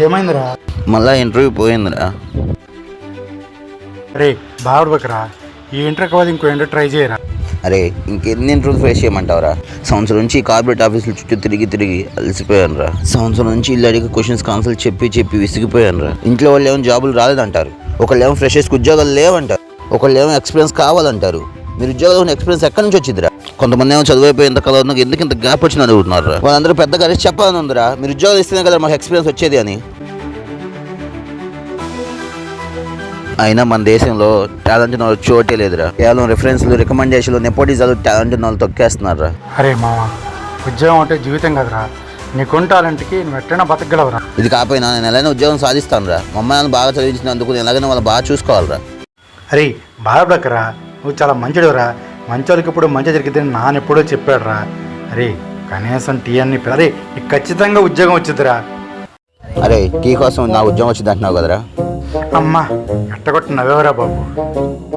ఏమైందిరా? మళ్ళా ఇంటర్వ్యూ పోయిందిరా. రే బాగుపడబకరా, ఈ ఇంటర్ కాదు ఇంకో ఇంటర్ ట్రై చేయరా. అరే ఇంకెన్ని ఇంటర్వ్యూ ఫేస్ చేయమంటావురా? సంవత్సరం నుంచి కార్పొరేట్ ఆఫీసులు చుట్టూ తిరిగి అలసిపోయాను రా. సంవత్సరం నుంచి ఇల్లు అడిగి క్వశ్చన్స్ ఆన్సర్లు చెప్పి విసిగిపోయాను రా. ఇంట్లో వాళ్ళు ఏమో జాబులు రాలేదంటారు, ఒకళ్ళు ఏమో ఫ్రెషర్స్కి ఉద్యోగాలు లేవంటారు, ఒకళ్ళు ఏమో ఎక్స్పీరియన్స్ కావాలంటారు. మీరు ఉద్యోగాలు ఎక్స్పీరియన్స్ ఎక్కడి నుంచి వచ్చిందిరా? కొంతమంది ఏమో చదువుపోయి ఎంత కల ఎందుకు ఇంత గ్యాప్ వచ్చింది అడుగుతున్నారు. వాళ్ళందరూ పెద్దగా అరిచి చెప్పాలని ఉందిరా, మీరు ఉద్యోగాలు ఇస్తేనే కదా మాకు ఎక్స్పీరియన్స్ వచ్చేది అని. అయినా మన దేశంలో టాలెంట్ ఉన్న వాళ్ళు చోటే లేదురా. కేవలం రిఫరెన్స్లు, రికమెండేషన్లు, నెపోటిజాలు టాలెంట్ ఉన్న వాళ్ళు తొక్కేస్తున్నారా. అరే మామ, ఉద్యోగం అంటే జీవితం కదరా. నీకున్న టాలెంట్కి నువ్వు ఎట్టైనా బతకగలవురా. ఇది కాకపోయినా నేను ఎలాగైనా ఉద్యోగం సాధిస్తాను రా. మా అమ్మాయిని బాగా చదివించినందుకు నేను ఎలాగైనా వాళ్ళు బాగా చూసుకోవాలరా. అరే బాధపడకరా, నువ్వు చాలా మంచిడురా. మంచి వాళ్ళకి ఇప్పుడు మంచి జరిగిద్దని నాన్న ఎప్పుడో చెప్పాడు రా. అరే కనీసం టీ అన్ని అరే నీకు ఖచ్చితంగా ఉద్యోగం వచ్చిద్దిరా. అరే టీ కోసం నా ఉద్యోగం వచ్చింది అంటున్నావు కదరా. అమ్మా ఎట్టగొట్టు నవ్వేవరా బాబు.